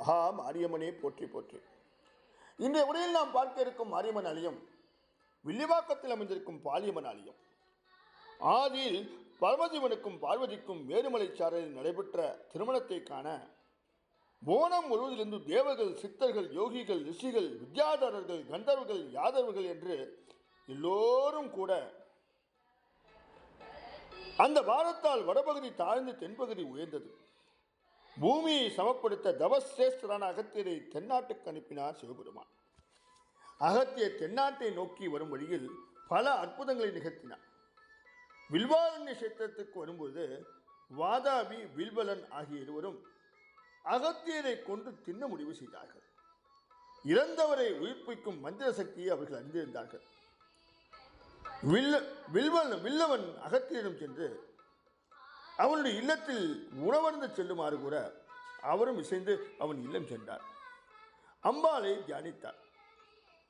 மகா மாரியம்மனே போற்றி போற்றி. இன்றைய உரையில் நாம் பார்க்க இருக்கும் மாரியம்மன் ஆலயம் வில்லிவாக்கத்தில் அமைந்திருக்கும் பாலியம்மன் ஆலயம். ஆதியில் பரமசிவனுக்கும் பார்வதிக்கும் வேறுமலை சாரலில் நடைபெற்ற திருமணத்தை காண போனம் முழுவதிலிருந்து தேவர்கள், சித்தர்கள், யோகிகள், ரிஷிகள், வித்யாதரர்கள், கந்தர்வர்கள், யாதவர்கள் என்று எல்லோரும் கூட அந்த வாரத்தால் வடபகுதி தாழ்ந்து தென்பகுதி உயர்ந்தது. பூமியை சமப்படுத்த தவசிரேஷ்டரான அகத்தியரை தென்னாட்டுக்கு அனுப்பினார் சிவபெருமான். அகத்தியர் தென்னாட்டை நோக்கி வரும் வழியில் பல அற்புதங்களை நிகழ்த்தினார். வில்வாரண்ய கஷேத்திரத்துக்கு வரும்போது வாதாபி, வில்வலன் ஆகிய இருவரும் அகத்தியரை கொண்டு தின்ன முடிவு செய்தார்கள். இறந்தவரை உயிர்ப்பிக்கும் மந்திர சக்தியை அவர்கள் அறிந்திருந்தார்கள். வில்லவன் அகத்தியரிடம் சென்று அவனுடைய இல்லத்தில் உணவருந்து செல்லுமாறு கூற அவரும் இசைந்து அவன் இல்லம் சென்றார். அம்பாளை தியானித்தார்.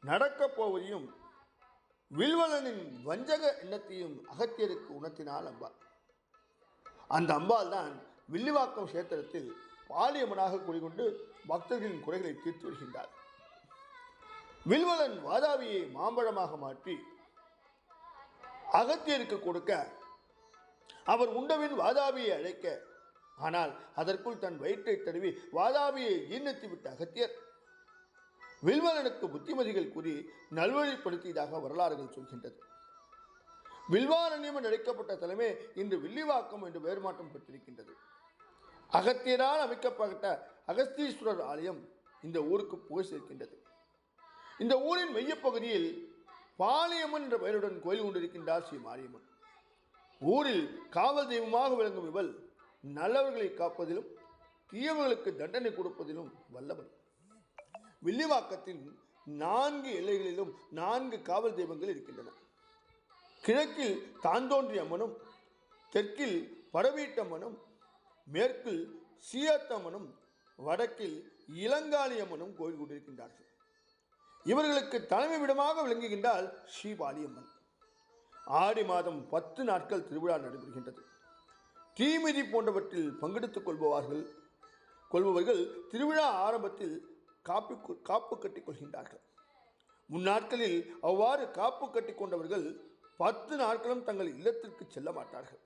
நடக்கப் போவதையும் வில்வலனின் வஞ்சக எண்ணத்தையும் அகத்தியருக்கு உணர்த்தினாள் அம்பாள். அந்த அம்பாள் தான் வில்லிவாக்கம் கஷேத்திரத்தில் பாலியம்மனாக குடிகொண்டு பக்தர்களின் குறைகளை தீர்த்து வருகின்றார். வில்வலன் வாதாபியை மாம்பழமாக மாற்றி அகத்தியருக்கு கொடுக்க அவர் உண்டவின் வாதாபியை அழைக்க, ஆனால் அதற்குள் தன் வயிற்றை தடவி வாதாபியை ஈர்ணித்து விட்ட அகத்தியர் வில்வலனுக்கு புத்திமதிகள் கூறி நல்வழிப்படுத்தியதாக வரலாறுகள் சொல்கின்றது. வில்வாரண்யம் என்று அழைக்கப்பட்ட தலைமை இன்று வில்லிவாக்கம் என்று பெயர் மாற்றம் பெற்றிருக்கின்றது. அகத்தியரால் அமைக்கப்பட்ட அகஸ்தீஸ்வரர் ஆலயம் இந்த ஊருக்கு புகழ் சேர்க்கின்றது. இந்த ஊரின் மையப்பகுதியில் பாலியம்மன் என்ற பெயருடன் கோயில் கொண்டிருக்கின்றார் ஸ்ரீ மாரியம்மன். ஊரில் காவல் தெய்வமாக விளங்கும் இவள் நல்லவர்களை காப்பதிலும் தீயவர்களுக்கு தண்டனை கொடுப்பதிலும் வல்லவன். வில்லிவாக்கத்தின் 4 எல்லைகளிலும் 4 காவல் தெய்வங்கள் இருக்கின்றன. கிழக்கில் தாந்தோன்றி அம்மனும், தெற்கில் படவீட்டம்மனும், மேற்கில் சீயத்தம்மனும், வடக்கில் இளங்காளி அம்மனும் கோயில் கொண்டிருக்கின்றார்கள். இவர்களுக்கு தலைமை விடமாக விளங்குகின்றால் ஸ்ரீபாலியம்மன். ஆடி மாதம் 10 நாட்கள் திருவிழா நடைபெறுகின்றது. தீமிதி போன்றவற்றில் பங்கெடுத்துக் கொள்பவர்கள் திருவிழா ஆரம்பத்தில் காப்பு கட்டிக் கொள்கின்றார்கள். முன்னாட்களில் அவ்வாறு காப்பு கட்டி கொண்டவர்கள் 10 நாட்களும் தங்கள் இல்லத்திற்கு செல்ல மாட்டார்கள்.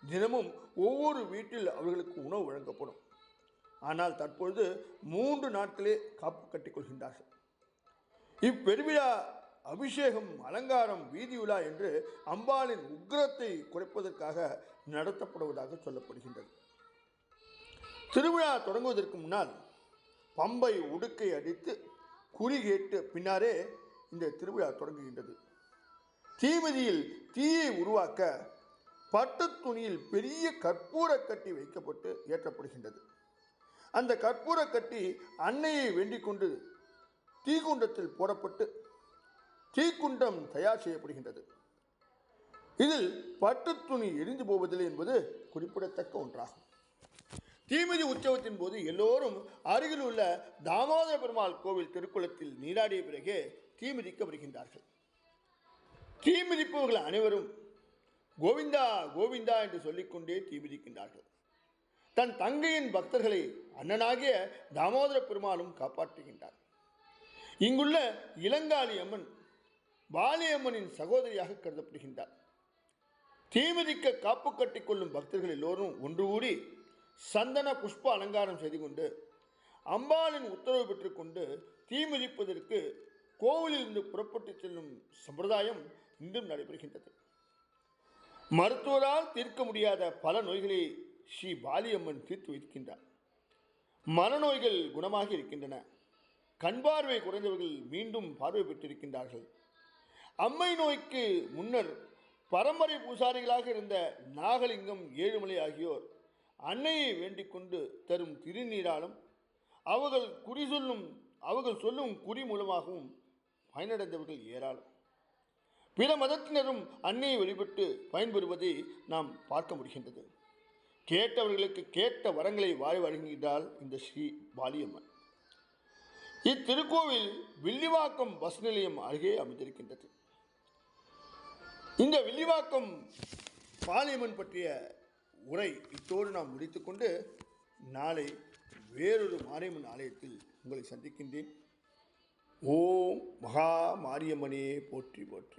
தினமும் ஒவ்வொரு வீட்டில் அவர்களுக்கு உணவு வழங்கப்படும். ஆனால் தற்பொழுது 3 நாட்களே காப்பு கட்டிக் கொள்கின்றார்கள். இப்பெருவிழா அபிஷேகம், அலங்காரம், வீதி உலா என்று அம்பாளின் உக்கிரத்தை குறைப்பதற்காக நடத்தப்படுவதாக சொல்லப்படுகின்றது. திருவிழா தொடங்குவதற்கு முன்னால் பம்பை உடுக்கை அடித்து குறி கேட்டு பின்னாரே இந்த திருவிழா தொடங்குகின்றது. தீமிதியில் தீயை உருவாக்க பட்டு துணியில் பெரிய கற்பூர கட்டி வைக்கப்பட்டு ஏற்றப்படுகின்றது. அந்த கற்பூர கட்டி அன்னையை வேண்டிக் கொண்டு தீக்குண்டத்தில் போடப்பட்டு தீக்குண்டம் தயார் செய்யப்படுகின்றது. இதில் பட்டு துணி எரிந்து போவதில்லை என்பது குறிப்பிடத்தக்க ஒன்றாகும். தீமிதி உற்சவத்தின் போது எல்லோரும் அருகில் உள்ள தாமோதர பெருமாள் கோவில் திருக்குளத்தில் நீராடிய பிறகே தீமிதிக்க வருகின்றார்கள். தீமிதிப்பவர்கள் அனைவரும் கோவிந்தா கோவிந்தா என்று சொல்லிக்கொண்டே தீமிதிக்கின்றார்கள். தன் தங்கையின் பக்தர்களை அண்ணனாகிய தாமோதர பெருமாளும் காப்பாற்றுகின்றார். இங்குள்ள இளங்காளி அம்மன் பாலியம்மனின் சகோதரியாக கருதப்படுகின்றார். தீமிதிக்க காப்பு கட்டிக்கொள்ளும் பக்தர்கள் எல்லோரும் ஒன்று கூடி சந்தன புஷ்ப அலங்காரம் செய்து கொண்டு அம்பாளின் உத்தரவு பெற்றுக்கொண்டு தீமிதிப்பதற்கு கோவிலில் இருந்து புறப்பட்டு செல்லும் சம்பிரதாயம் இன்றும் நடைபெறுகின்றது. மருத்துவரால் தீர்க்க முடியாத பல நோய்களை ஸ்ரீ பாலியம்மன் தீர்த்து வைக்கின்றார். மனநோய்கள் குணமாகி இருக்கின்றன. கண் பார்வை குறைந்தவர்கள் மீண்டும் பார்வை பெற்றிருக்கின்றார்கள். அம்மை நோய்க்கு முன்னர் பரம்பரை பூசாரிகளாக இருந்த நாகலிங்கம், ஏழுமலை ஆகியோர் அன்னையை வேண்டிக் கொண்டு தரும் திருநீராலும் அவர்கள் சொல்லும் குறி மூலமாகவும் பயனடைந்தவர்கள் ஏராளம். பிற மதத்தினரும் அன்னையை வழிபட்டு பயன்பெறுவதை நாம் பார்க்க முடிகின்றது. கேட்டவர்களுக்கு கேட்ட வரங்களை வழங்குகின்றாள் இந்த ஸ்ரீ பாலியம்மன். இத்திருக்கோவில் வில்லிவாக்கம் பஸ் நிலையம் அருகே அமைந்திருக்கின்றது. இந்த வில்லிவாக்கம் பாலியம்மன் பற்றிய உரை இத்தோடு நாம் முடித்துக்கொண்டு நாளை வேறொரு மாரியம்மன் ஆலயத்தில் உங்களை சந்திக்கின்றேன். ஓம் மகா மாரியம்மனே போற்றி போற்றி.